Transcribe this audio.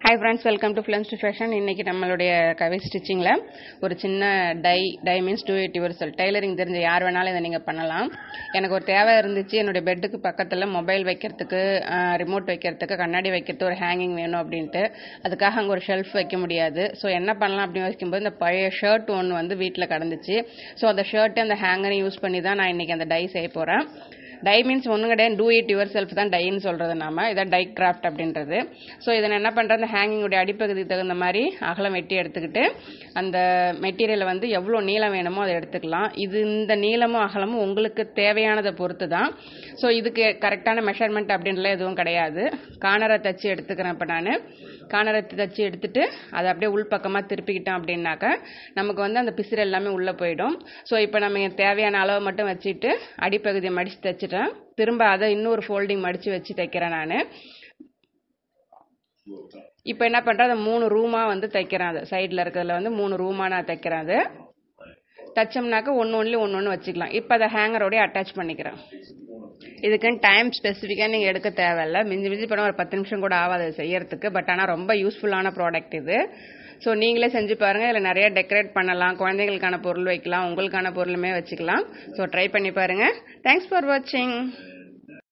Hi friends, welcome to Films to Fashion. இன்னைக்கு நம்மளுடைய கவி ஸ்டிச்சிங்ல ஒரு சின்ன டை means do it yourself tailoring தெரிஞ்ச யார் வேணாலும் இதை நீங்கள் பண்ணலாம். எனக்கு ஒரு தேவை இருந்துச்சு, என்னுடைய பெட்டுக்கு பக்கத்தில் மொபைல் வைக்கிறதுக்கு, ரிமோட் வைக்கிறதுக்கு, கண்ணாடி வைக்கிறதுக்கு ஒரு ஹேங்கிங் வேணும் அப்படின்ட்டு. அதுக்காக அங்கே ஒரு ஷெல்ஃப் வைக்க முடியாது. ஸோ என்ன பண்ணலாம் அப்படின்னு யோசிக்கும்போது இந்த பழைய ஷர்ட் ஒன்று வந்து வீட்டில் கிடந்துச்சு. ஸோ அந்த ஷர்ட்டு அந்த ஹேங்கரையும் யூஸ் பண்ணி தான் நான் இன்னைக்கு அந்த டை செய்ய போகிறேன். டை மீன்ஸ் ஒன்றும் கிடையாது, டூ இட் யுவர் செல்ஃப் தான் டைன்னு சொல்கிறது நாம. இதான் டை கிராஃப்ட் அப்படின்றது. ஸோ இதை என்ன பண்ணுறேன், அந்த ஹேங்கிங்குடைய அடிப்பகுதிக்கு தகுந்த மாதிரி அகலம் வெட்டி எடுத்துக்கிட்டு அந்த மெட்டீரியலை வந்து எவ்வளோ நீளம் வேணுமோ அதை எடுத்துக்கலாம். இந்த நீளமும் அகலமும் உங்களுக்கு தேவையானதை பொறுத்து தான். ஸோ இதுக்கு கரெக்டான மெஷர்மெண்ட் அப்படின்லாம் எதுவும் கிடையாது. கார்னரை தச்சு எடுத்துக்கிறேன். இப்போ நான் கார்னரை தச்சு எடுத்துட்டு அதை அப்படியே உள்பக்கமாக திருப்பிக்கிட்டோம் அப்படின்னாக்கா நமக்கு வந்து அந்த பிசிறு எல்லாமே உள்ளே போயிடும். ஸோ இப்போ நம்ம தேவையான அளவு மட்டும் வச்சுட்டு அடிப்பகுதியை மடித்து தைச்சிட்டேன். திரும்ப அதை இன்னொரு ஃபோல்டிங் மடித்து வச்சு தைக்கிறேன் நான். இப்போ என்ன பண்ணுறேன், அதை 3 ரூமாக வந்து தைக்கிறேன். அது சைடில் இருக்கிறதுல வந்து 3 ரூமாக நான் தைக்கிறேன். அது தைச்சோம்னாக்கா ஒன்று வச்சுக்கலாம். இப்போ அதை ஹேங்கரோடய அட்டாச் பண்ணிக்கிறேன். இதுக்குன்னு டைம் ஸ்பெசிஃபிக்காக நீங்கள் எடுக்க தேவையில்லை. மிஞ்சி போனால் ஒரு 10 நிமிஷம் கூட ஆகாது செய்யறதுக்கு. பட் ஆனால் ரொம்ப யூஸ்ஃபுல்லான ப்ராடக்ட் இது. ஸோ நீங்களே செஞ்சு பாருங்கள். இதில் நிறைய டெக்கரேட் பண்ணலாம், குழந்தைங்களுக்கான பொருள் வைக்கலாம், உங்களுக்கான பொருளுமே வச்சுக்கலாம். ஸோ ட்ரை பண்ணி பாருங்கள். தேங்க்ஸ் ஃபார் வாட்சிங்.